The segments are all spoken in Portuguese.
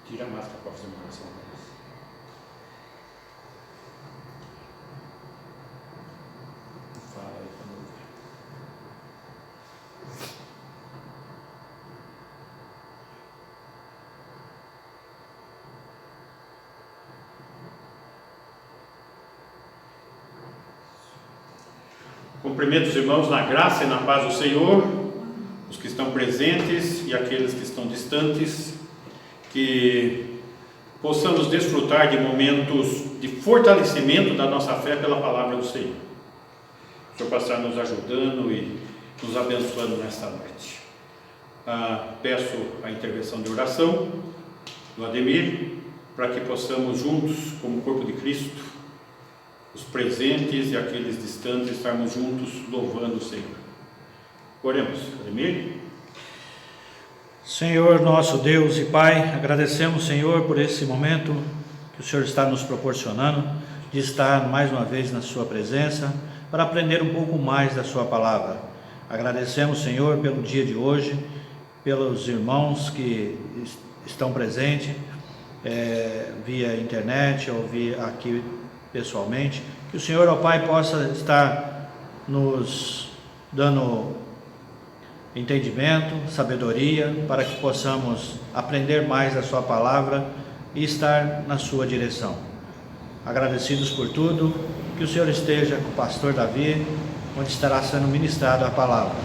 Tira a máscara para fazer uma oração. Fala aí para não ver. Cumprimento os irmãos na graça e na paz do Senhor, os que estão presentes e aqueles que estão distantes, que possamos desfrutar de momentos de fortalecimento da nossa fé pela palavra do Senhor. O Senhor passar nos ajudando e nos abençoando nesta noite. Peço a intervenção de oração do Ademir, para que possamos juntos, como corpo de Cristo, os presentes e aqueles distantes, estarmos juntos louvando o Senhor. Oremos. Ademir. Senhor nosso Deus e Pai, agradecemos, Senhor, por esse momento que o Senhor está nos proporcionando, de estar mais uma vez na sua presença, para aprender um pouco mais da sua palavra. Agradecemos, Senhor, pelo dia de hoje, pelos irmãos que estão presentes, via internet ou via aqui pessoalmente, que o Senhor, ó Pai, possa estar nos dando entendimento, sabedoria, para que possamos aprender mais da sua palavra e estar na sua direção. Agradecidos por tudo, que o Senhor esteja com o pastor Davi, onde estará sendo ministrada a palavra.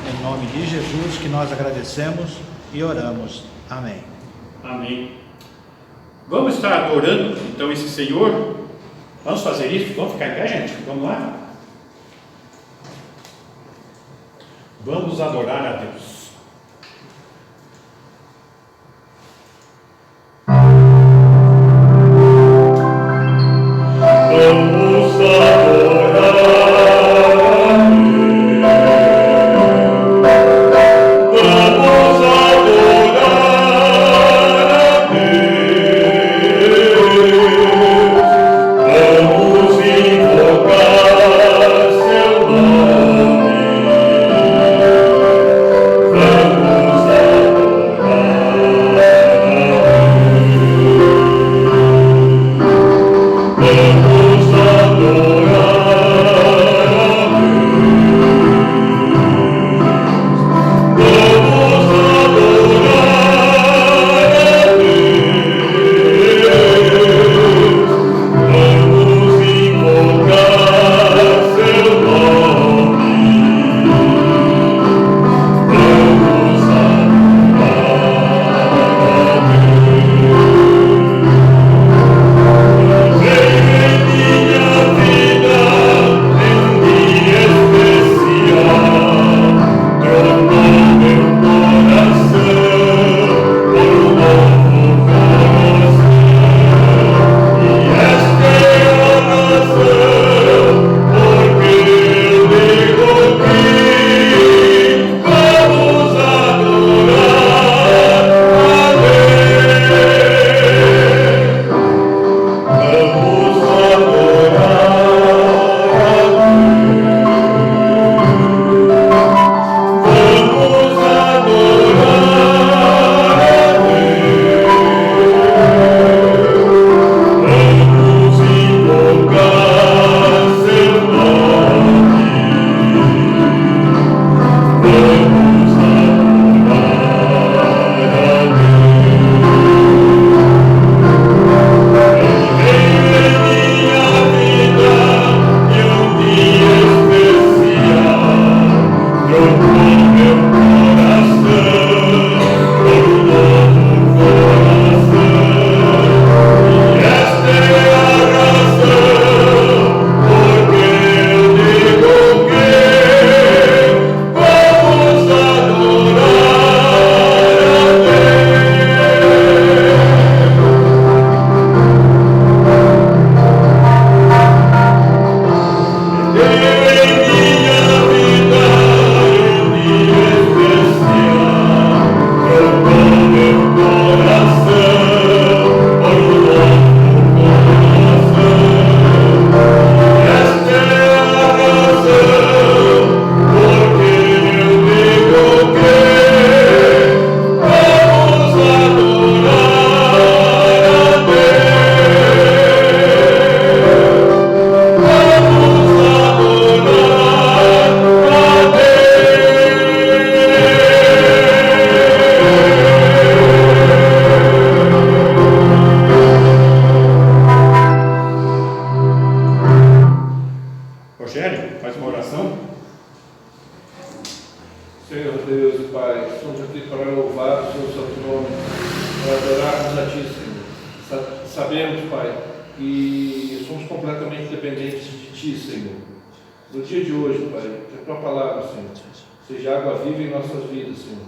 Em nome de Jesus que nós agradecemos e oramos. Amém. Amém. Vamos estar adorando então esse Senhor. Vamos fazer isso? Vamos ficar em pé, gente? Vamos lá? Vamos adorar a Deus. Vamos adorar a Deus. Vamos adorar a Deus. Vamos invocar seu nome. para adorarmos a Ti, Senhor. Sabemos, Pai, que somos completamente dependentes de Ti, Senhor. No dia de hoje, Pai, que a Tua palavra, Senhor, seja água viva em nossas vidas, Senhor,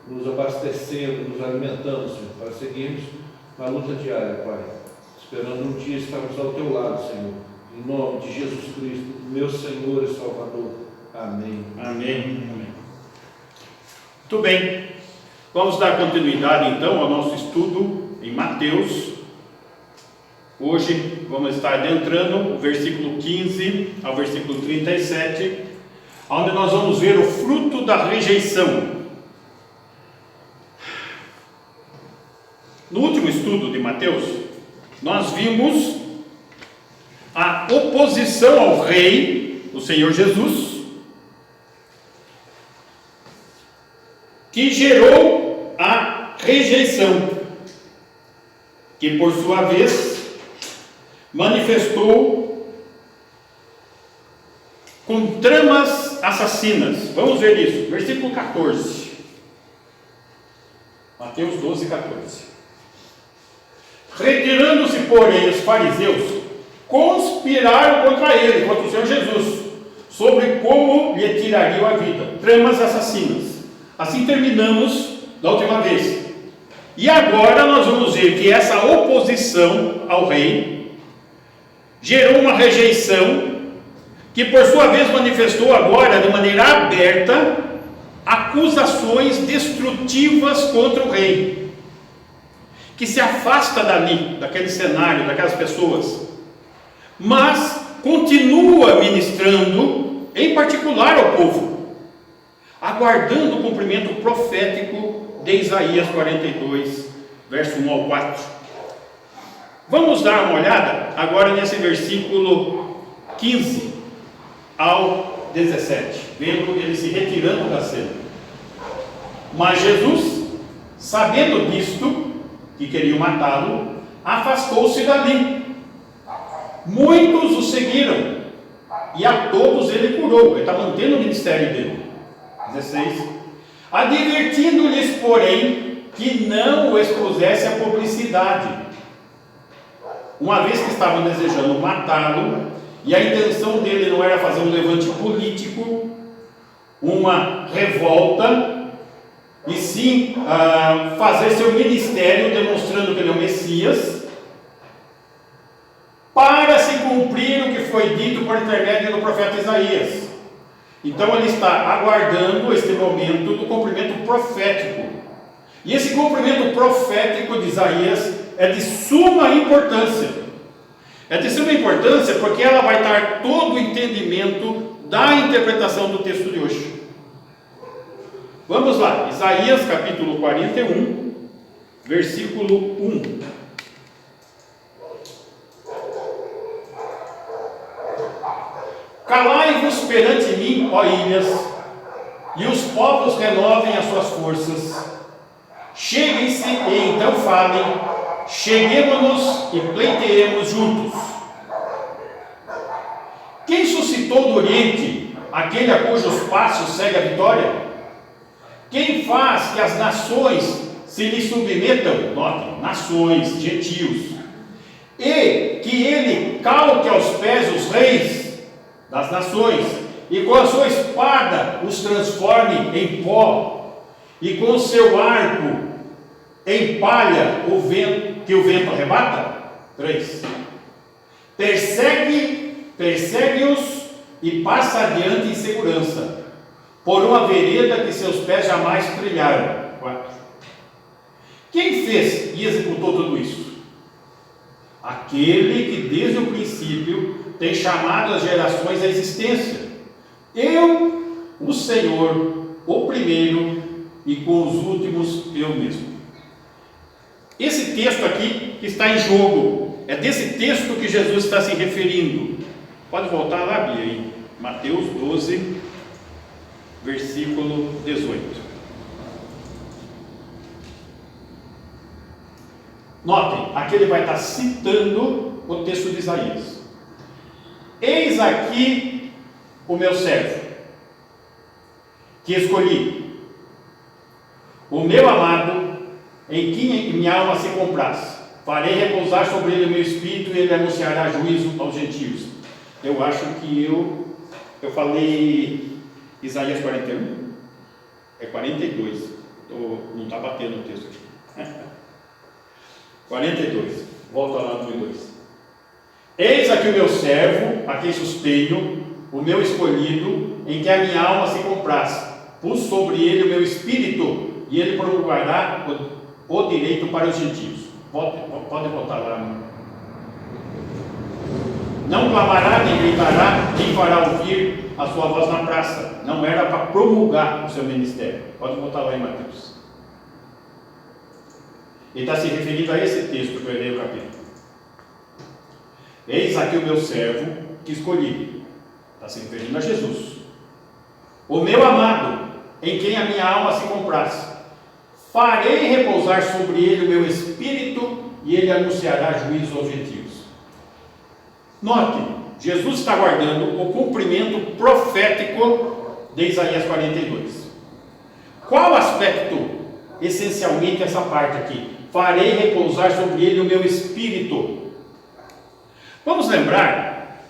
nos abastecendo, nos alimentando, Senhor, para seguirmos na luta diária, Pai, esperando um dia estarmos ao Teu lado, Senhor, em nome de Jesus Cristo, meu Senhor e Salvador. Amém. Amém. Amém. Muito bem, vamos dar continuidade então ao nosso estudo em Mateus. Hoje vamos estar adentrando o versículo 15 ao versículo 37, onde nós vamos ver o fruto da rejeição. No último estudo de Mateus, nós vimos a oposição ao rei, o Senhor Jesus, que gerou a rejeição, que por sua vez manifestou com tramas assassinas. Vamos ver isso, versículo 14, Mateus 12, 14. Retirando-se, porém, os fariseus, conspiraram contra ele, contra o Senhor Jesus, sobre como lhe tirariam a vida. Tramas assassinas. Assim terminamos da última vez. E agora nós vamos ver que essa oposição ao rei gerou uma rejeição que por sua vez manifestou agora de maneira aberta acusações destrutivas contra o rei, que se afasta dali, daquele cenário, daquelas pessoas, mas continua ministrando em particular ao povo, aguardando o cumprimento profético de Isaías 42, verso 1 ao 4. Vamos dar uma olhada agora nesse versículo 15 ao 17, vendo ele se retirando da cena. Mas Jesus, sabendo disto, que queriam matá-lo, afastou-se dali. Muitos o seguiram, e a todos ele curou. Ele está mantendo o ministério dele. 16. Advertindo-lhes, porém, que não o expusesse à publicidade, uma vez que estavam desejando matá-lo, e a intenção dele não era fazer um levante político, uma revolta, e sim fazer seu ministério demonstrando que ele é o Messias, para se cumprir o que foi dito por intermédio do profeta Isaías. Então ele está aguardando este momento do cumprimento profético. E esse cumprimento profético de Isaías é de suma importância. É de suma importância porque ela vai dar todo o entendimento da interpretação do texto de hoje. Vamos lá, Isaías capítulo 41, versículo 1. Calai-vos perante mim, ó ilhas, e os povos renovem as suas forças. Cheguem-se e então falem, cheguemo-nos e pleiteemos juntos. Quem suscitou do Oriente aquele a cujos passos segue a vitória? Quem faz que as nações se lhe submetam? Notem, nações, gentios. E que ele calque aos pés os reis das nações, e com a sua espada os transforme em pó, e com o seu arco empalha o vento, que o vento arrebata? 3. Persegue-os e passa adiante em segurança, por uma vereda que seus pés jamais trilharam. 4. Quem fez e executou tudo isso? Aquele que desde o princípio tem chamado as gerações à existência. Eu, o Senhor, o primeiro, e com os últimos eu mesmo. Esse texto aqui que está em jogo, é desse texto que Jesus está se referindo. Pode voltar lá, Bia, aí. Mateus 12, versículo 18. Notem, aqui ele vai estar citando o texto de Isaías. Eis aqui o meu servo, que escolhi, o meu amado, em quem minha alma se compraz. Farei repousar sobre ele o meu espírito e ele anunciará juízo aos gentios. Eu acho que eu falei Isaías 41, é 42, não está batendo o texto aqui. 42, volta lá no 2. Eis aqui o meu servo, a quem sustenho, o meu escolhido, em que a minha alma se compraz. Pus sobre ele o meu espírito, e ele promulgará o direito para os gentios. Pode voltar lá. Não clamará, nem gritará, nem fará ouvir a sua voz na praça. Não era para promulgar o seu ministério. Pode voltar lá em Mateus. Ele está se referindo a esse texto que eu errei o capítulo. Eis aqui o meu servo que escolhi. Está se referindo a Jesus. O meu amado, em quem a minha alma se compraz. Farei repousar sobre ele o meu espírito e ele anunciará juízo aos gentios. Note, Jesus está guardando o cumprimento profético de Isaías 42. Qual aspecto, essencialmente, essa parte aqui? Farei repousar sobre ele o meu espírito. Vamos lembrar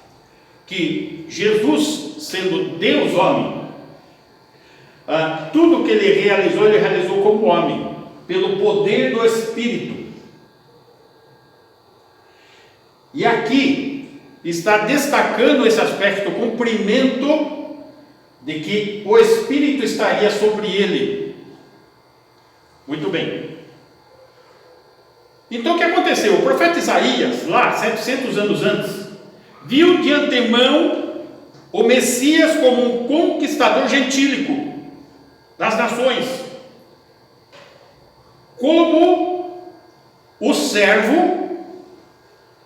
que Jesus, sendo Deus homem, tudo que ele realizou como homem, pelo poder do Espírito. E aqui está destacando esse aspecto, o cumprimento de que o Espírito estaria sobre ele. Muito bem. Então o que aconteceu? O profeta Isaías, lá 700 anos antes, viu de antemão o Messias como um conquistador gentílico das nações, como o servo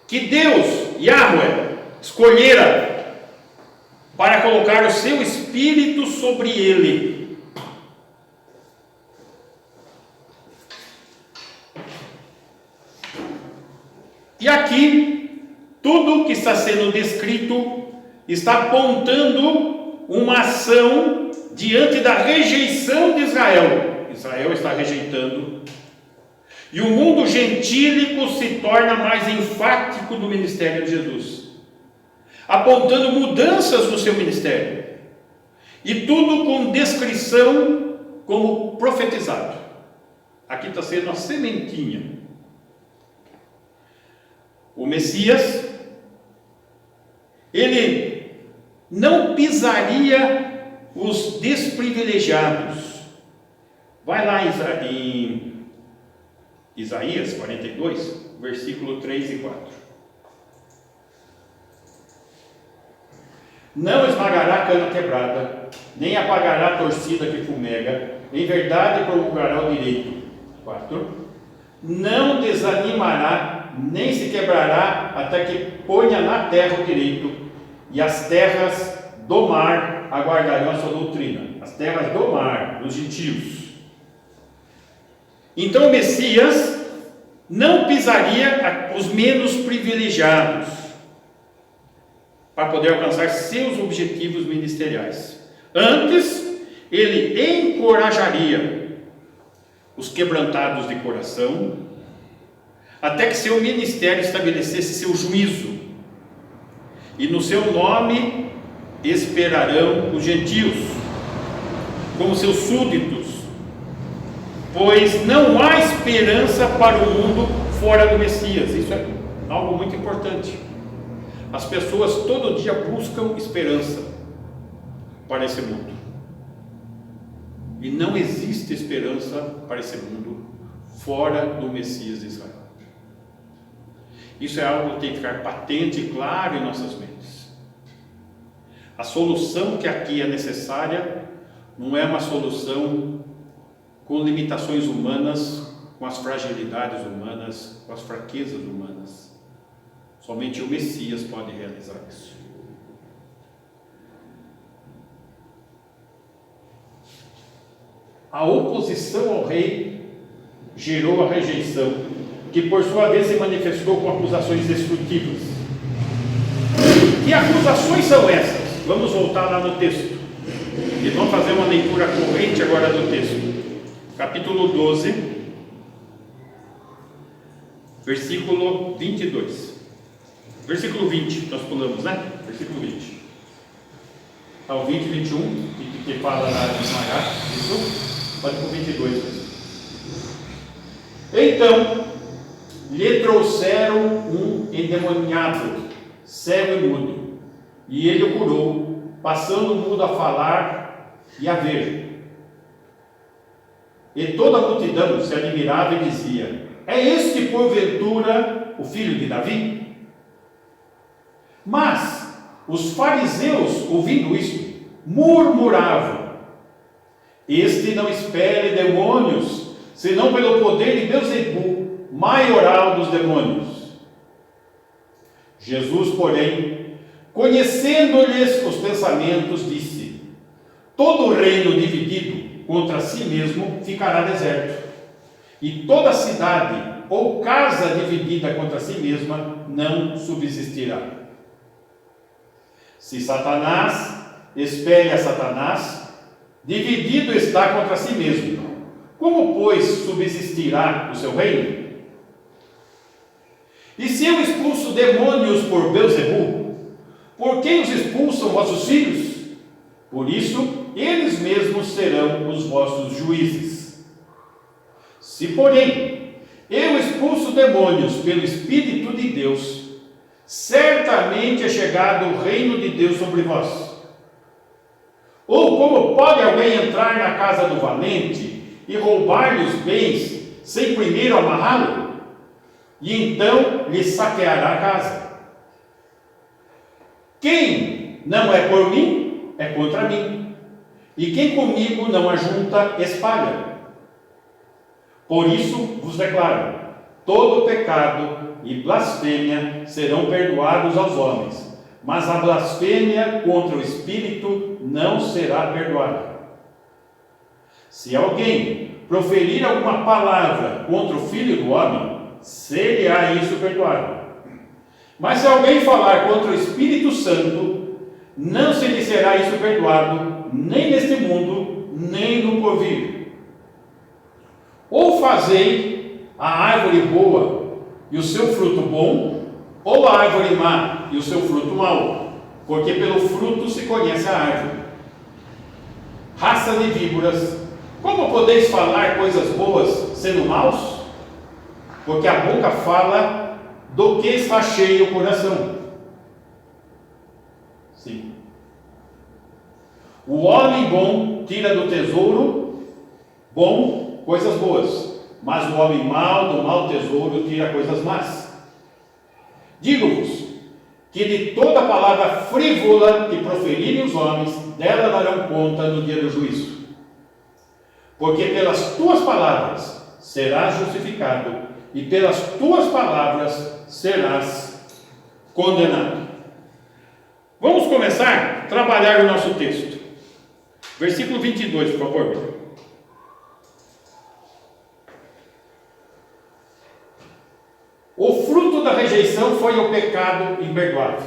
que Deus, Yahweh, escolhera para colocar o seu espírito sobre ele. E aqui, tudo que está sendo descrito está apontando uma ação diante da rejeição de Israel. Israel está rejeitando. E o mundo gentílico se torna mais enfático no ministério de Jesus, apontando mudanças no seu ministério. E tudo com descrição como profetizado. Aqui está sendo a sementinha. O Messias, ele não pisaria os desprivilegiados. Vai lá em Isaías 42, versículo 3 e 4. Não esmagará a cana quebrada, nem apagará a torcida que fumega, em verdade promulgará o direito. 4. Não desanimará, nem se quebrará, até que ponha na terra o direito, e as terras do mar aguardarão a sua doutrina. As terras do mar, dos gentios. Então o Messias não pisaria os menos privilegiados para poder alcançar seus objetivos ministeriais. Antes, ele encorajaria os quebrantados de coração, até que seu ministério estabelecesse seu juízo, e no seu nome esperarão os gentios como seus súditos, pois não há esperança para o mundo fora do Messias. Isso é algo muito importante. As pessoas todo dia buscam esperança para esse mundo, e não existe esperança para esse mundo fora do Messias de Israel. Isso é algo que tem que ficar patente e claro em nossas mentes. A solução que aqui é necessária não é uma solução com limitações humanas, com as fragilidades humanas, com as fraquezas humanas. Somente o Messias pode realizar isso. A oposição ao rei gerou a rejeição, que por sua vez se manifestou com acusações destrutivas. Que acusações são essas? Vamos voltar lá no texto e vamos fazer uma leitura corrente agora do texto. Capítulo 12, versículo 22. Versículo 20, nós pulamos, né? Versículo 20. Ao 20 e 21, que fala lá de desmaiar, isso? Pode por 22 mesmo. Então, lhe trouxeram um endemoniado, cego e mudo, e ele o curou, passando o mudo a falar e a ver. E toda a multidão se admirava e dizia: é este porventura o filho de Davi? Mas os fariseus, ouvindo isto, murmuravam: este não expele demônios, senão pelo poder de Beelzebu, maioral dos demônios. Jesus, porém, conhecendo-lhes os pensamentos, disse: todo reino dividido contra si mesmo ficará deserto, e toda cidade ou casa dividida contra si mesma não subsistirá. Se Satanás espelha Satanás, dividido está contra si mesmo. Como, pois, subsistirá o seu reino? E se eu expulso demônios por Beelzebu, por quem os expulsam vossos filhos? Por isso, eles mesmos serão os vossos juízes. Se, porém, eu expulso demônios pelo Espírito de Deus, certamente é chegado o reino de Deus sobre vós. Ou como pode alguém entrar na casa do valente e roubar-lhe os bens, sem primeiro amarrá-lo? E então lhe saqueará a casa. Quem não é por mim, é contra mim, e quem comigo não ajunta, espalha. Por isso vos declaro: todo pecado e blasfêmia serão perdoados aos homens, mas a blasfêmia contra o Espírito não será perdoada. Se alguém proferir alguma palavra contra o Filho do Homem, ser-lhe-á isso perdoado. Mas se alguém falar contra o Espírito Santo, não se lhe será isso perdoado, nem neste mundo, nem no porvir. Ou fazei a árvore boa e o seu fruto bom, ou a árvore má e o seu fruto mau, porque pelo fruto se conhece a árvore. Raça de víboras, como podeis falar coisas boas sendo maus? Porque a boca fala do que está cheio o coração. Sim. O homem bom tira do tesouro bom coisas boas, mas o homem mau do mau tesouro tira coisas más. Digo-vos que de toda palavra frívola que proferirem os homens, dela darão conta no dia do juízo. Porque pelas tuas palavras serás justificado, e pelas tuas palavras serás condenado. Vamos começar a trabalhar o nosso texto. Versículo 22, por favor. O fruto da rejeição foi o pecado imperdoável.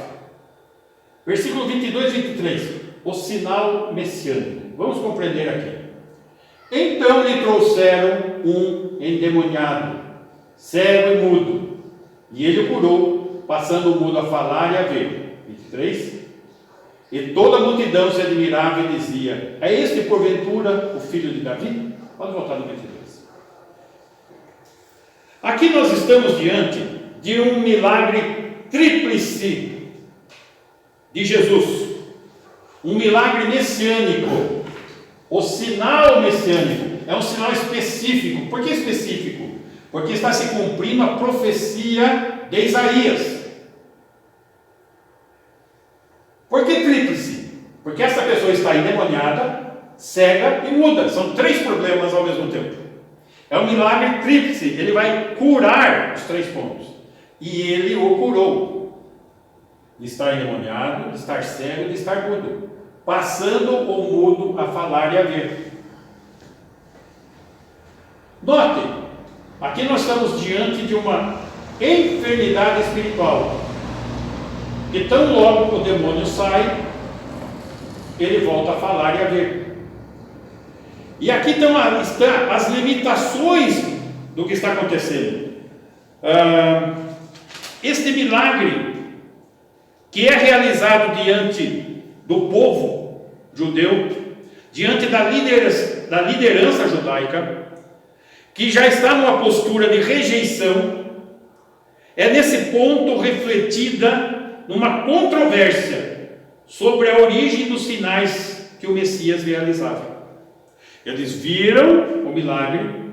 Versículo 22 e 23. O sinal messiânico. Vamos compreender aqui. Então lhe trouxeram um endemoniado, cego e mudo, e ele o curou, passando o mudo a falar e a ver. 23. E toda a multidão se admirava e dizia: é este porventura o filho de Davi? Pode voltar no 22. Aqui nós estamos diante de um milagre tríplice de Jesus, um milagre messiânico. O sinal messiânico é um sinal específico. Por que específico? Porque está se cumprindo a profecia de Isaías. Por que tríplice? Porque essa pessoa está endemoniada, cega e muda. São três problemas ao mesmo tempo. É um milagre tríplice. Ele vai curar os três pontos. E ele o curou. De estar endemoniado, de estar cego e de estar mudo. Passando o mudo a falar e a ver. Note, aqui nós estamos diante de uma enfermidade espiritual. E tão logo o demônio sai, ele volta a falar e a ver. E aqui estão as limitações do que está acontecendo. Este milagre que é realizado diante do povo judeu, diante da liderança judaica, que já está numa postura de rejeição, é nesse ponto refletida numa controvérsia sobre a origem dos sinais que o Messias realizava. Eles viram o milagre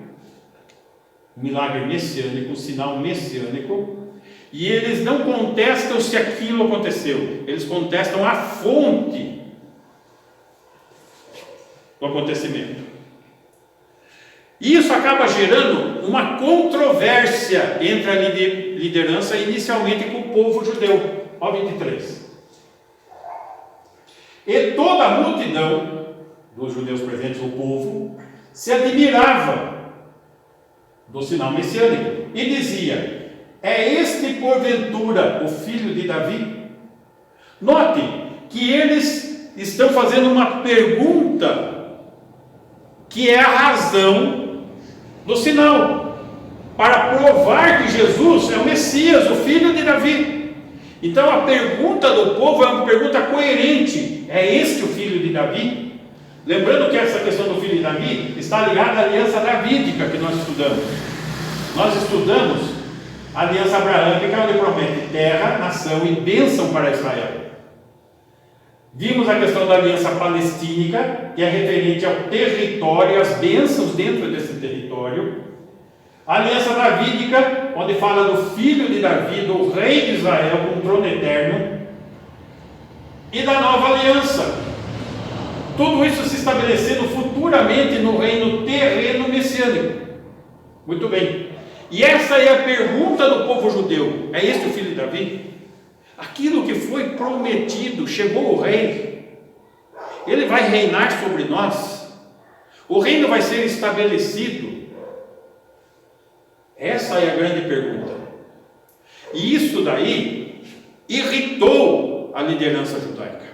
messiânico, o sinal messiânico, e eles não contestam se aquilo aconteceu, eles contestam a fonte do acontecimento. E isso acaba gerando uma controvérsia entre a liderança, inicialmente com o povo judeu. Ó 23. E toda a multidão dos judeus presentes, o povo, se admirava do sinal messiânico e dizia: é este porventura o filho de Davi? Note que eles estão fazendo uma pergunta que é a razão do sinal, para provar que Jesus é o Messias, o filho de Davi. Então a pergunta do povo é uma pergunta coerente: é este o filho de Davi? Lembrando que essa questão do filho de Davi está ligada à aliança davídica que nós estudamos. Nós estudamos a aliança abraâmica, onde promete terra, nação e bênção para Israel. Vimos a questão da aliança palestínica, que é referente ao território, às bênçãos dentro desse território. A aliança davídica, onde fala do filho de Davi, do rei de Israel, com o trono eterno. E da nova aliança. Tudo isso se estabelecendo futuramente no reino terreno messiânico. Muito bem. E essa é a pergunta do povo judeu: é este o filho de Davi? Aquilo que foi prometido, chegou o rei, ele vai reinar sobre nós, o reino vai ser estabelecido. Essa é a grande pergunta. E isso daí irritou a liderança judaica,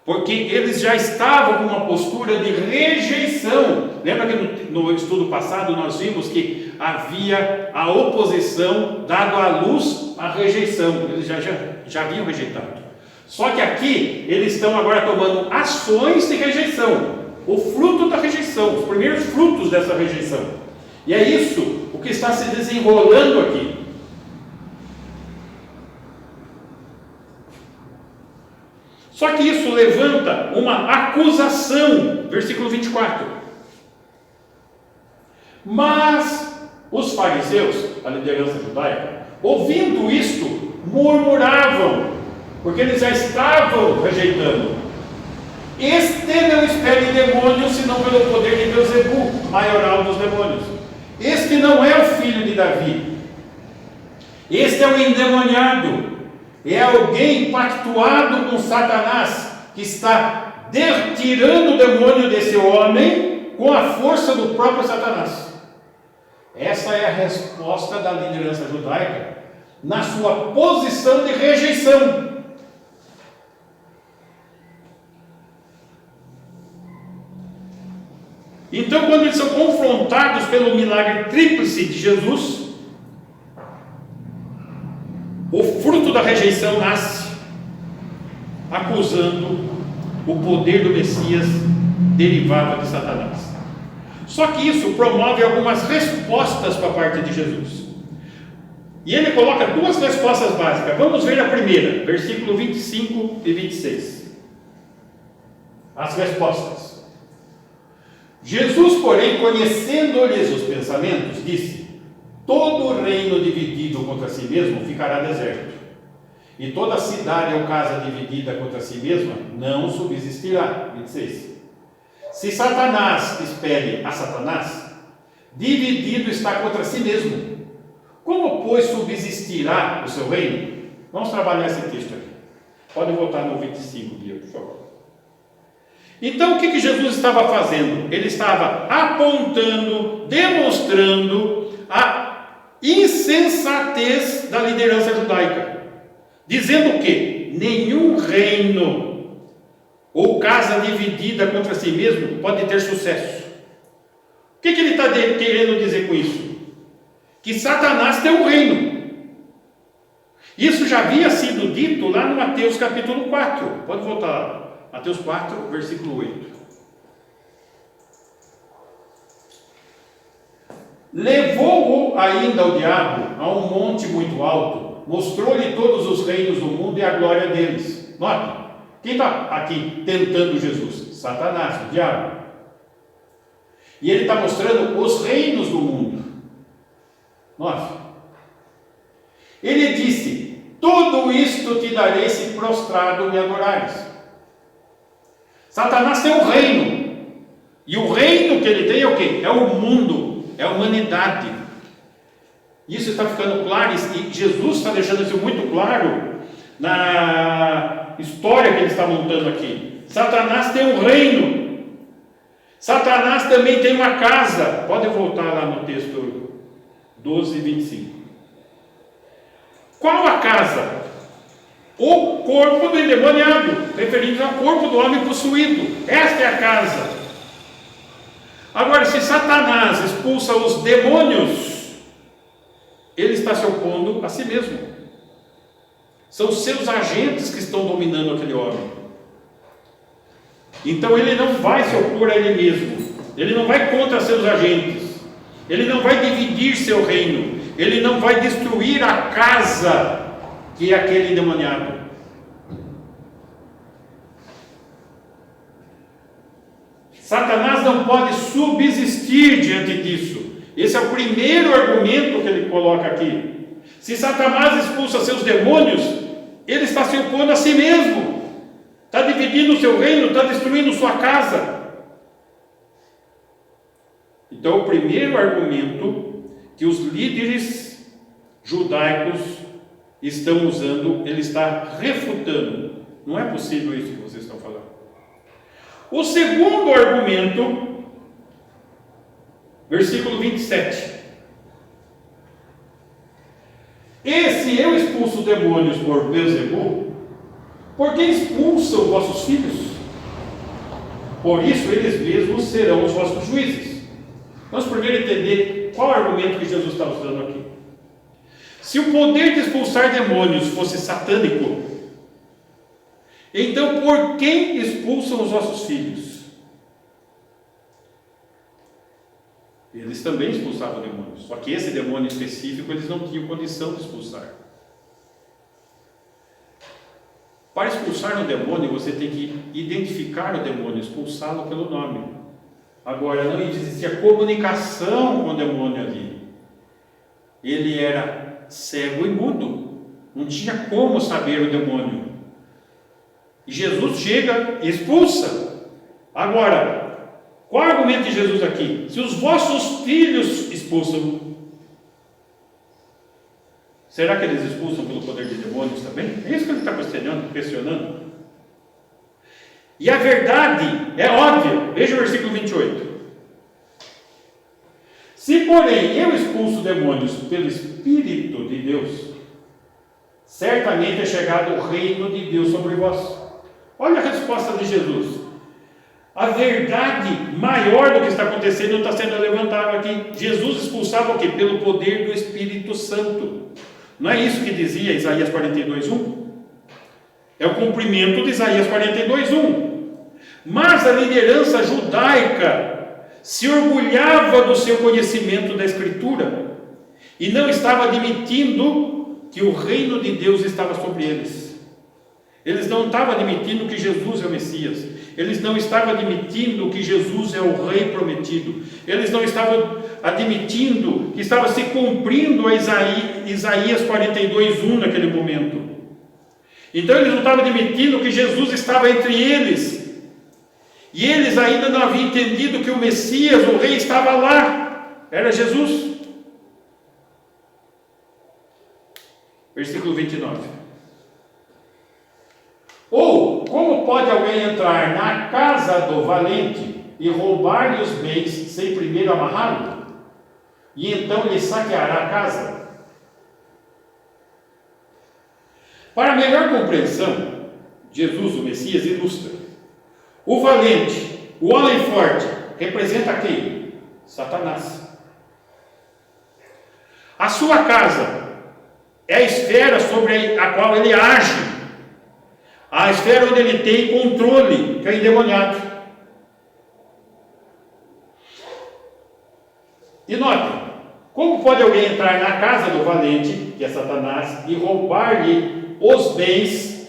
porque eles já estavam com uma postura de rejeição. Lembra que no estudo passado nós vimos que havia a oposição dado à luz à rejeição, eles já haviam rejeitado. Só que aqui eles estão agora tomando ações de rejeição, o fruto da rejeição, os primeiros frutos dessa rejeição. E é isso o que está se desenrolando aqui. Só que isso levanta uma acusação, versículo 24. Mas os fariseus, a liderança judaica, ouvindo isto, murmuravam, porque eles já estavam rejeitando. Este não expele demônios, senão pelo poder de Beelzebul, maioral dos demônios. Este não é o filho de Davi. Este é o endemoniado. É alguém pactuado com Satanás, que está tirando o demônio desse homem com a força do próprio Satanás. Essa é a resposta da liderança judaica na sua posição de rejeição. Então, quando eles são confrontados pelo milagre tríplice de Jesus, o fruto da rejeição nasce, acusando o poder do Messias derivado de Satanás. Só que isso promove algumas respostas para a parte de Jesus. E ele coloca duas respostas básicas. Vamos ver a primeira, versículo 25 e 26. As respostas. Jesus, porém, conhecendo-lhes os pensamentos, disse: todo reino dividido contra si mesmo ficará deserto, e toda cidade ou casa dividida contra si mesma não subsistirá. 26. Se Satanás expele a Satanás, dividido está contra si mesmo. Como, pois, subsistirá o seu reino? Vamos trabalhar esse texto aqui. Pode voltar no 25, Bia, por favor. Então, o que Jesus estava fazendo? Ele estava apontando, demonstrando a insensatez da liderança judaica, dizendo que nenhum reino ou casa dividida contra si mesmo pode ter sucesso. O que ele está querendo dizer com isso? que Satanás tem um reino. Isso já havia sido dito lá no Mateus capítulo 4. Pode voltar lá. Mateus 4, versículo 8. Levou-o ainda o diabo a um monte muito alto, mostrou-lhe todos os reinos do mundo e a glória deles. Note, quem está aqui tentando Jesus? Satanás, o diabo. E ele está mostrando os reinos do mundo. Note, ele disse: tudo isto te darei se prostrado me adorares. Satanás tem um reino, e o reino que ele tem é o quê? É o mundo, é a humanidade. Isso está ficando claro, e Jesus está deixando isso muito claro na história que ele está montando aqui. Satanás tem um reino, Satanás também tem uma casa. Pode voltar lá no texto 12, 25. Qual a casa? O corpo do endemoniado, referindo ao corpo do homem possuído. Esta é a casa. Agora, se Satanás expulsa os demônios, ele está se opondo a si mesmo. São os seus agentes que estão dominando aquele homem. Então ele não vai se opor a ele mesmo, ele não vai contra seus agentes, ele não vai dividir seu reino, ele não vai destruir a casa que é aquele endemoniado. Satanás não pode subsistir diante disso. Esse é o primeiro argumento que ele coloca aqui. Se Satanás expulsa seus demônios, ele está se opondo a si mesmo, está dividindo o seu reino, está destruindo sua casa. Então, o primeiro argumento que os líderes judaicos estão usando, ele está refutando. Não é possível isso que vocês estão falando. O segundo argumento, versículo 27. E se eu expulso demônios por Beelzebul, por que expulsam vossos filhos? Por isso eles mesmos serão os vossos juízes. Vamos primeiro entender qual argumento que Jesus está usando aqui. Se o poder de expulsar demônios fosse satânico, então por quem expulsam os vossos filhos? Eles também expulsavam demônios, só que esse demônio específico eles não tinham condição de expulsar. Para expulsar um demônio, você tem que identificar o demônio, expulsá-lo pelo nome. Agora, não existia comunicação com o demônio ali. Ele era cego e mudo, não tinha como saber o demônio. E Jesus chega e expulsa. Agora, qual é o argumento de Jesus aqui? Se os vossos filhos expulsam, será que eles expulsam pelo poder de demônios também? É isso que ele está questionando. E a verdade é óbvia. Veja o versículo 28. Se, porém, eu expulso demônios pelo Espírito de Deus, certamente é chegado o reino de Deus sobre vós. Olha a resposta de Jesus. A verdade maior do que está acontecendo está sendo levantada aqui. Jesus expulsava o quê? Pelo poder do Espírito Santo. Não é isso que dizia Isaías 42:1? É o cumprimento de Isaías 42:1. Mas a liderança judaica se orgulhava do seu conhecimento da Escritura e não estava admitindo que o reino de Deus estava sobre eles. Eles não estavam admitindo que Jesus é o Messias. Eles não estavam admitindo que Jesus é o Rei prometido. Eles não estavam admitindo que estava se cumprindo a Isaías 42:1 naquele momento. Então eles não estavam admitindo que Jesus estava entre eles. E eles ainda não haviam entendido que o Messias, o Rei, estava lá. Era Jesus. Versículo 29. Ou, como pode alguém entrar na casa do valente e roubar-lhe os bens sem primeiro amarrá-lo? E então lhe saqueará a casa? Para melhor compreensão, Jesus, o Messias, ilustra. O valente, o homem forte, representa quem? Satanás. A sua casa é a esfera sobre a qual ele age, a esfera onde ele tem controle, que é o endemoniado. E notem, como pode alguém entrar na casa do valente, que é Satanás, e roubar-lhe os bens?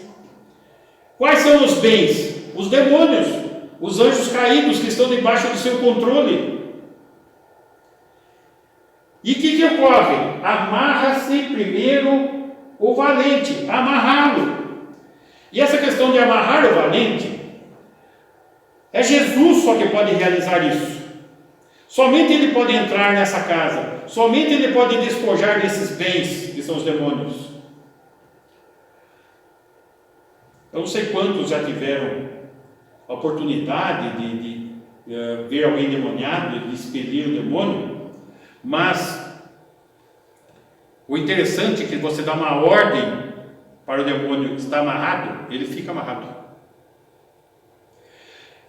Quais são os bens? Os demônios, os anjos caídos que estão debaixo do seu controle. E o que ocorre? Amarra-se primeiro o valente, amarrá-lo. E essa questão de amarrar o valente, é Jesus só que pode realizar isso. Somente ele pode entrar nessa casa, somente ele pode despojar desses bens, que são os demônios. Eu não sei quantos já tiveram a oportunidade de ver alguém endemoniado, de expelir o demônio, mas o interessante é que você dá uma ordem para o demônio que está amarrado, ele fica amarrado.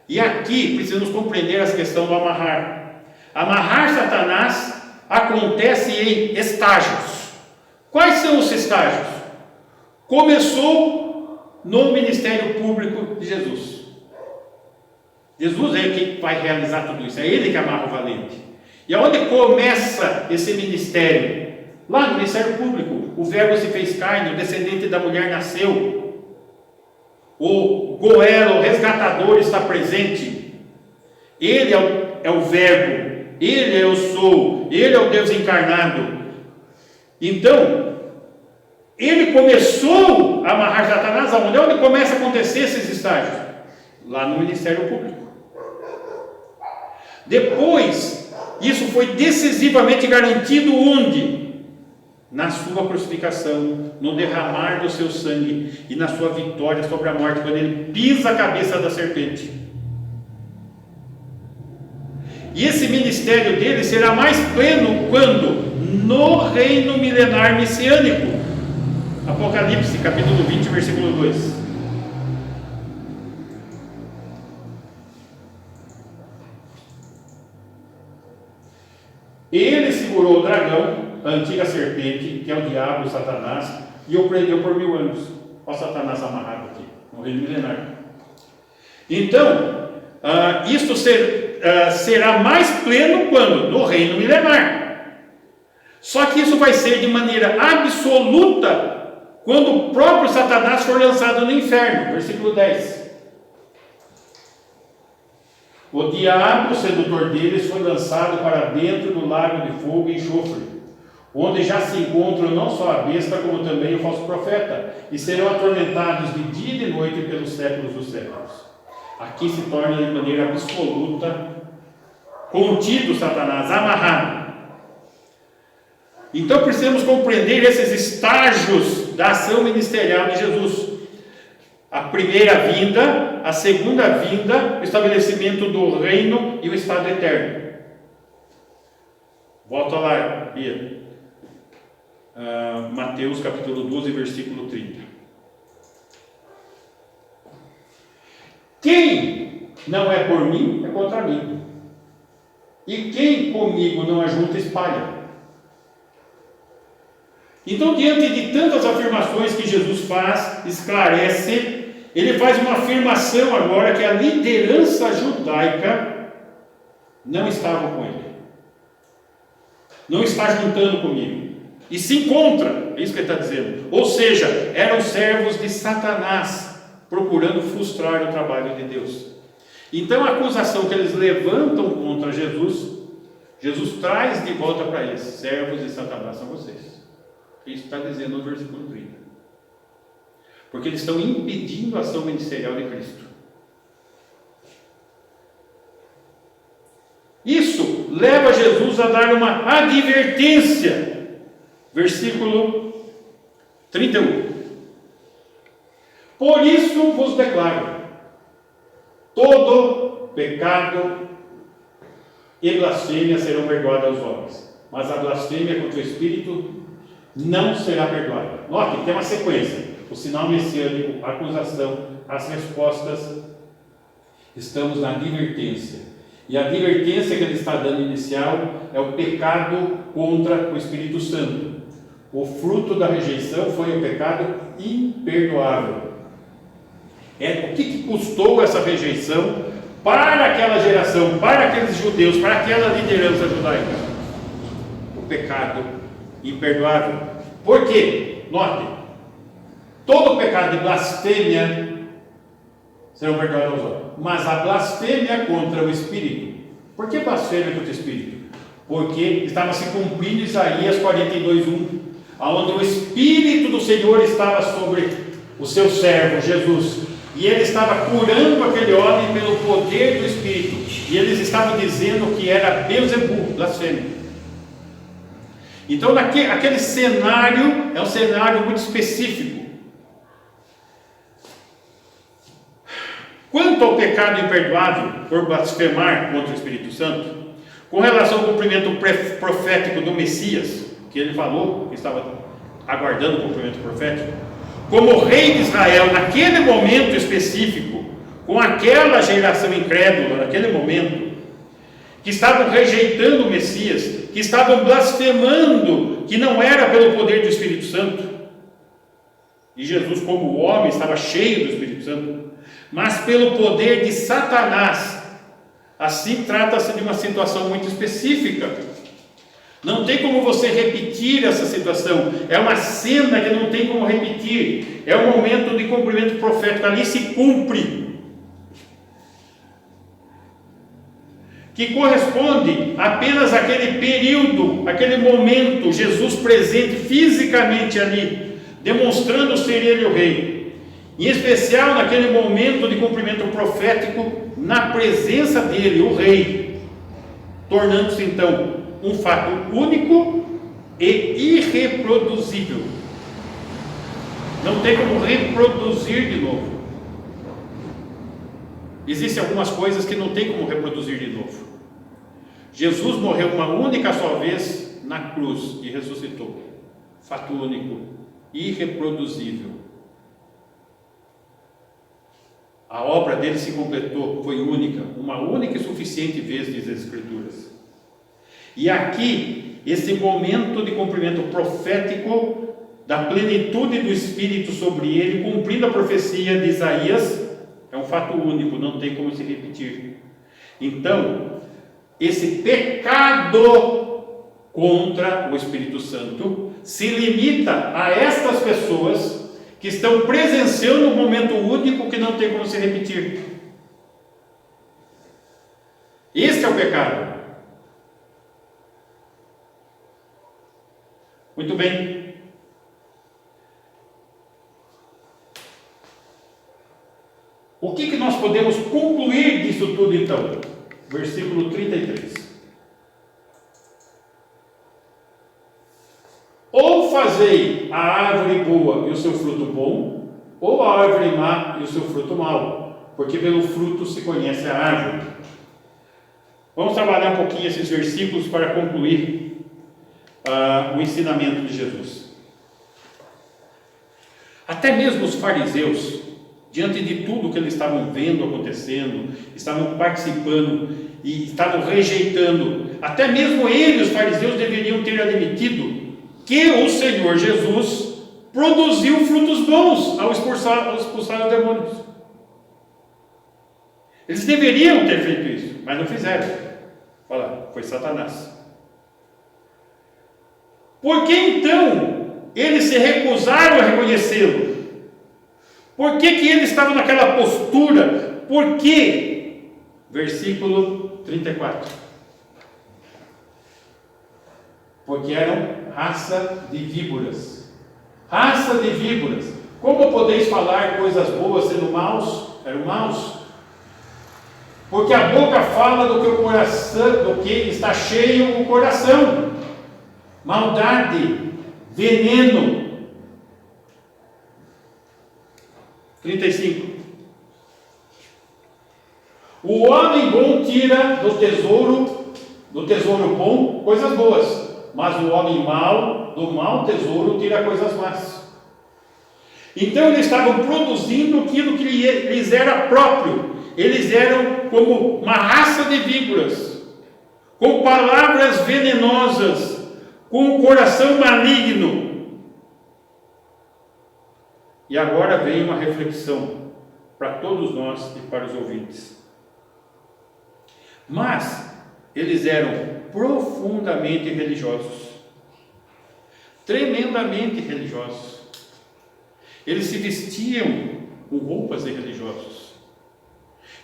E aqui precisamos compreender essa questão do amarrar. Amarrar Satanás acontece em estágios. Quais são os estágios? Começou no ministério público de Jesus. Jesus é quem vai realizar tudo isso, é ele que amarra o valente. E aonde começa esse ministério? Lá no ministério público, o Verbo se fez carne, o descendente da mulher nasceu, o Goel, o resgatador, está presente. Ele é o Verbo, ele é o Sou, ele é o Deus encarnado. Então, ele começou a amarrar Satanás aonde? Onde começa a acontecer esses estágios? Lá no ministério público. Depois, isso foi decisivamente garantido onde? Na sua crucificação, no derramar do seu sangue e na sua vitória sobre a morte, quando ele pisa a cabeça da serpente. E esse ministério dele será mais pleno quando? No reino milenar messiânico. Apocalipse, capítulo 20, versículo 2. Ele segurou o dragão, a antiga serpente, que é o diabo, o Satanás, e o prendeu por 1000 anos. Olha o Satanás amarrado aqui, no reino milenar. Então, isto será mais pleno quando? No reino milenar. Só que isso vai ser de maneira absoluta quando o próprio Satanás for lançado no inferno. Versículo 10. O diabo, o sedutor deles, foi lançado para dentro do lago de fogo e enxofre, onde já se encontram não só a besta, como também o falso profeta, e serão atormentados de dia e de noite pelos séculos dos séculos. Aqui se torna de maneira absoluta contido Satanás, amarrado. Então precisamos compreender esses estágios da ação ministerial de Jesus. A primeira vinda, a segunda vinda, o estabelecimento do reino e o estado eterno. Volta lá, Bia. Mateus capítulo 12, versículo 30. Quem não é por mim, é contra mim. E quem comigo não ajunta, espalha. Então, diante de tantas afirmações que Jesus faz, esclarece, ele faz uma afirmação agora que a liderança judaica não estava com ele. Não está juntando comigo. E se encontra, é isso que ele está dizendo. Ou seja, eram servos de Satanás, procurando frustrar o trabalho de Deus. Então a acusação que eles levantam contra Jesus, Jesus traz de volta para eles: servos de Satanás são vocês. Isso está dizendo no versículo 30. Porque eles estão impedindo a ação ministerial de Cristo. Isso leva Jesus a dar uma advertência. Versículo 31. Por isso vos declaro: todo pecado e blasfêmia serão perdoados aos homens, mas a blasfêmia contra o Espírito não será perdoada. Note, tem uma sequência: o sinal messiânico, a acusação, as respostas. Estamos na advertência. E a advertência que ele está dando inicial é o pecado contra o Espírito Santo. O fruto da rejeição foi o pecado imperdoável. O que custou essa rejeição para aquela geração, para aqueles judeus, para aquela liderança judaica? O pecado imperdoável. Por quê? Note, todo pecado de blasfêmia serão perdoados aos homens, mas a blasfêmia contra o Espírito. Por que blasfêmia contra o Espírito? Porque estava se cumprindo Isaías 42:1, onde o Espírito do Senhor estava sobre o seu servo Jesus, e ele estava curando aquele homem pelo poder do Espírito, e eles estavam dizendo que era Beelzebul, blasfêmia. Então aquele cenário é um cenário muito específico. Quanto ao pecado imperdoável por blasfemar contra o Espírito Santo, com relação ao cumprimento profético do Messias, que ele falou, que estava aguardando o cumprimento profético, como rei de Israel, naquele momento específico, com aquela geração incrédula, naquele momento, que estavam rejeitando o Messias, que estavam blasfemando, que não era pelo poder do Espírito Santo, e Jesus, como homem, estava cheio do Espírito Santo, mas pelo poder de Satanás. Assim, trata-se de uma situação muito específica. Não tem como você repetir essa situação. É uma cena que não tem como repetir. É um momento de cumprimento profético. Ali se cumpre. Que corresponde apenas àquele período, aquele momento, Jesus presente fisicamente ali, demonstrando ser ele o rei. Em especial naquele momento de cumprimento profético, na presença dele, o rei, tornando-se então um fato único e irreproduzível. Não tem como reproduzir de novo. Existem algumas coisas que não tem como reproduzir de novo. Jesus morreu uma única só vez na cruz e ressuscitou. Fato único, irreproduzível. A obra dele se completou, foi única, uma única e suficiente vez, diz as Escrituras. E aqui, esse momento de cumprimento profético, da plenitude do Espírito sobre ele, cumprindo a profecia de Isaías, é um fato único, não tem como se repetir. Então, esse pecado contra o Espírito Santo se limita a estas pessoas que estão presenciando um momento único que não tem como se repetir. Este é o pecado. Muito bem. O que nós podemos concluir disso tudo então? Versículo 33. Ou fazei a árvore boa e o seu fruto bom, ou a árvore má e o seu fruto mau, porque pelo fruto se conhece a árvore. Vamos trabalhar um pouquinho esses versículos para concluir o ensinamento de Jesus. Até mesmo os fariseus, diante de tudo que eles estavam vendo acontecendo, estavam participando e estavam rejeitando, até mesmo eles, os fariseus, deveriam ter admitido que o Senhor Jesus produziu frutos bons ao expulsar os demônios. Eles deveriam ter feito isso, mas não fizeram. Olha, foi Satanás. Por que então eles se recusaram a reconhecê-lo? Por que eles estavam naquela postura? Por quê? Versículo 34. Porque eram raça de víboras. Raça de víboras. Como podeis falar coisas boas sendo maus? Eram maus. Porque a boca fala do que o coração, do que está cheio o coração. Maldade, veneno. 35. O homem bom tira do tesouro bom, coisas boas. Mas o homem mau, do mau tesouro, tira coisas más. Então eles estavam produzindo aquilo que lhes era próprio. eles eram como uma raça de víboras, com palavras venenosas, com um coração maligno. E agora vem uma reflexão para todos nós e para os ouvintes. Mas eles eram profundamente religiosos, tremendamente religiosos. Eles se vestiam com roupas de religiosos.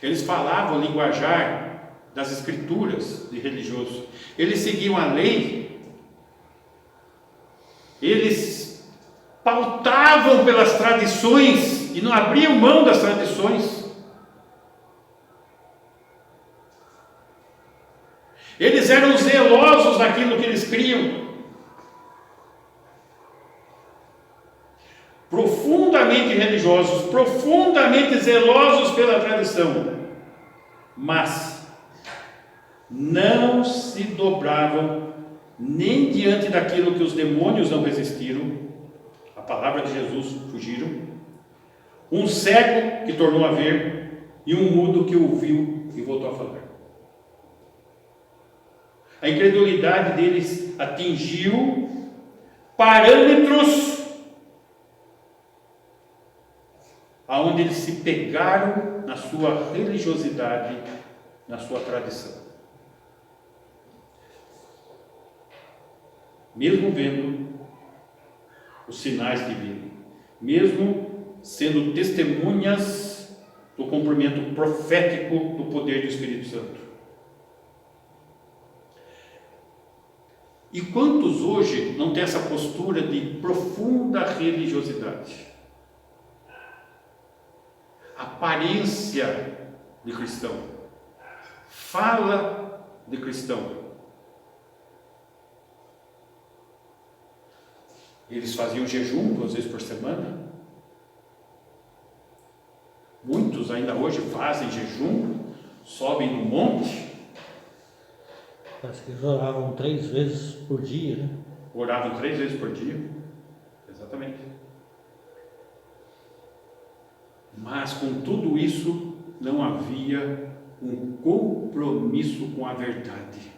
Eles falavam o linguajar das escrituras de religioso. Eles seguiam a lei. Eles pautavam pelas tradições e não abriam mão das tradições. Eles eram zelosos naquilo que eles criam. Profundamente religiosos, profundamente zelosos pela tradição, mas não se dobravam nem diante daquilo que os demônios não resistiram, a palavra de Jesus fugiram, um cego que tornou a ver e um mudo que ouviu e voltou a falar. A incredulidade deles atingiu parâmetros aonde eles se pegaram na sua religiosidade, na sua tradição. Mesmo vendo os sinais divinos, mesmo sendo testemunhas do cumprimento profético do poder do Espírito Santo. E quantos hoje não têm essa postura de profunda religiosidade? Aparência de cristão, fala de cristão. Eles faziam jejum 2 vezes por semana. Muitos ainda hoje fazem jejum, sobem no monte. Parece que eles oravam 3 vezes por dia, né? Oravam 3 vezes por dia. Exatamente. Mas com tudo isso não havia um compromisso com a verdade,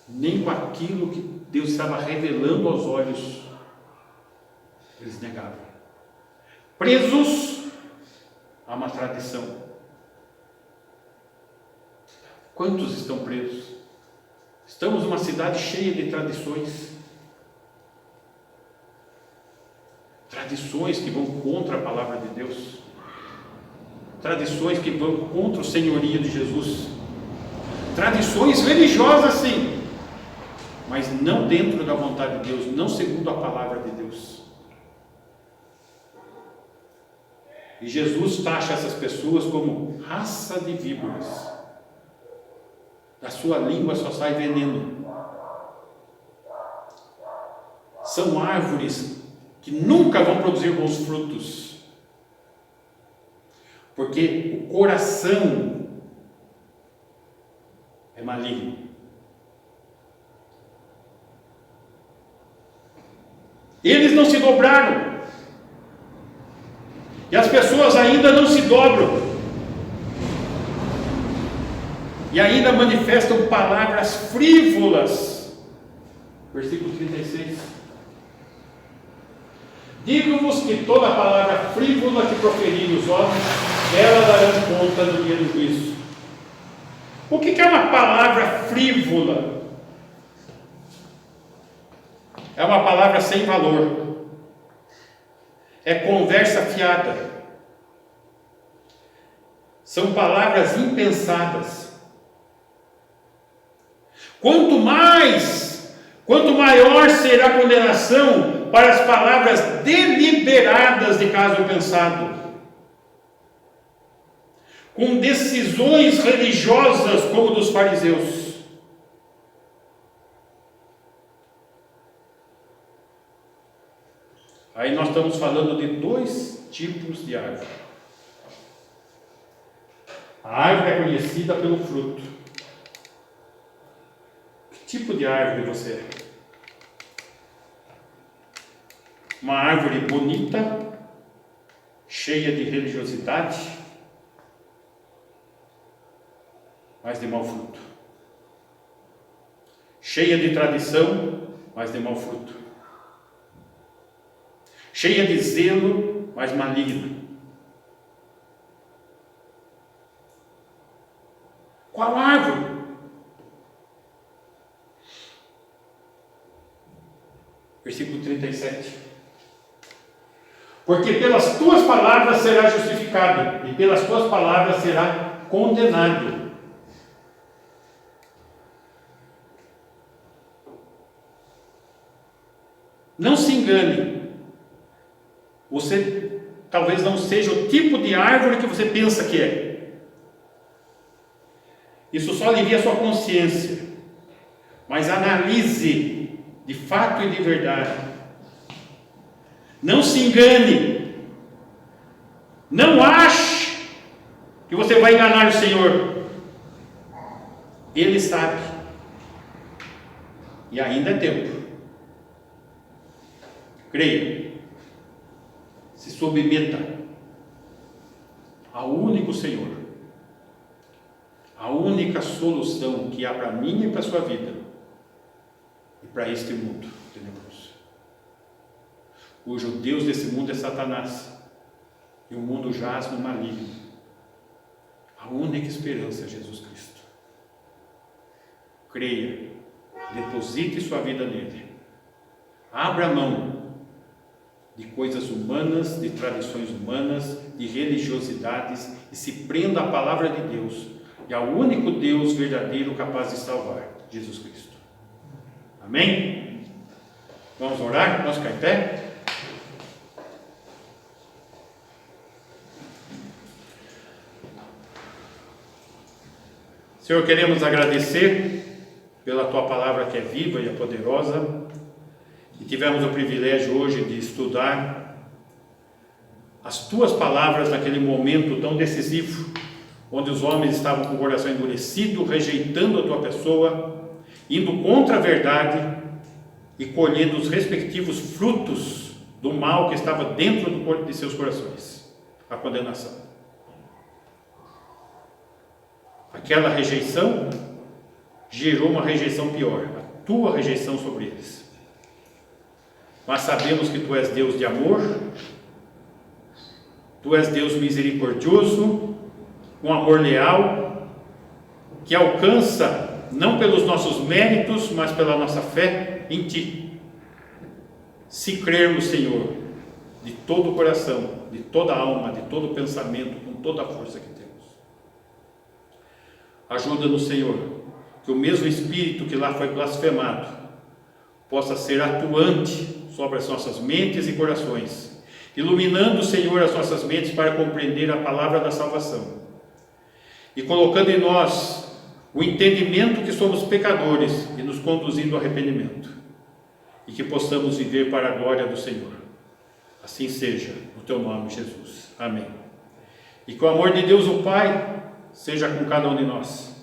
nem com aquilo que Deus estava revelando aos olhos. Eles negavam, presos a uma tradição. Quantos estão presos? Estamos numa cidade cheia de tradições. Tradições que vão contra a palavra de Deus, tradições que vão contra o senhorio de Jesus, tradições religiosas sim, mas não dentro da vontade de Deus, não segundo a palavra de Deus. E Jesus taxa essas pessoas como raça de víboras. Da sua língua só sai veneno. São árvores que nunca vão produzir bons frutos, porque o coração é maligno. Eles não se dobraram, e as pessoas ainda não se dobram, e ainda manifestam palavras frívolas. Versículo 36. Digo-vos que toda palavra frívola que proferirem os homens, ela darão conta no dia do juízo. O que é uma palavra frívola? É uma palavra sem valor. É conversa fiada. São palavras impensadas. Quanto maior será a condenação para as palavras deliberadas de caso pensado, com decisões religiosas como dos fariseus. Aí nós estamos falando de 2 tipos de árvore. A árvore é conhecida pelo fruto. Que tipo de árvore você é? Uma árvore bonita, cheia de religiosidade, mas de mau fruto. Cheia de tradição, mas de mau fruto. Cheia de zelo, mas maligna. Qual árvore? Versículo 37. Porque pelas tuas palavras será justificado, e pelas tuas palavras será condenado. Não se engane. Você talvez não seja o tipo de árvore que você pensa que é. Isso só alivia a sua consciência. Mas analise de fato e de verdade. Não se engane. Não ache que você vai enganar o Senhor. Ele sabe. E ainda é tempo. Creia. Se submeta ao único Senhor. A única solução que há para mim e para a sua vida. E para este mundo tenebroso. Cujo Deus desse mundo é Satanás. E o mundo jaz no maligno. A única esperança é Jesus Cristo. Creia. Deposite sua vida nele. Abra mão de coisas humanas, de tradições humanas, de religiosidades e se prenda à palavra de Deus e ao único Deus verdadeiro capaz de salvar, Jesus Cristo. Amém? Vamos orar? Vamos ficar em pé? Senhor, queremos agradecer pela Tua palavra que é viva e é poderosa. E tivemos o privilégio hoje de estudar as Tuas palavras naquele momento tão decisivo, onde os homens estavam com o coração endurecido, rejeitando a Tua pessoa, indo contra a verdade e colhendo os respectivos frutos do mal que estava dentro de seus corações, a condenação. Aquela rejeição gerou uma rejeição pior, a Tua rejeição sobre eles. Mas sabemos que Tu és Deus de amor, Tu és Deus misericordioso, um amor leal, que alcança não pelos nossos méritos, mas pela nossa fé em Ti. Se crermos, Senhor, de todo o coração, de toda a alma, de todo o pensamento, com toda a força que temos. Ajuda-nos, Senhor, que o mesmo Espírito que lá foi blasfemado possa ser atuante sobre as nossas mentes e corações, iluminando, Senhor, as nossas mentes para compreender a palavra da salvação e colocando em nós o entendimento que somos pecadores e nos conduzindo ao arrependimento, e que possamos viver para a glória do Senhor. Assim seja, no Teu nome, Jesus. Amém. E que o amor de Deus, o Pai, seja com cada um de nós.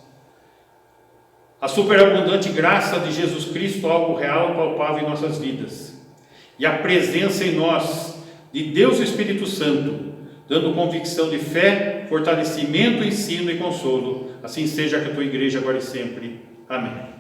A superabundante graça de Jesus Cristo, algo real e palpável em nossas vidas. E a presença em nós de Deus Espírito Santo, dando convicção de fé, fortalecimento, ensino e consolo. Assim seja com a Tua igreja agora e sempre. Amém.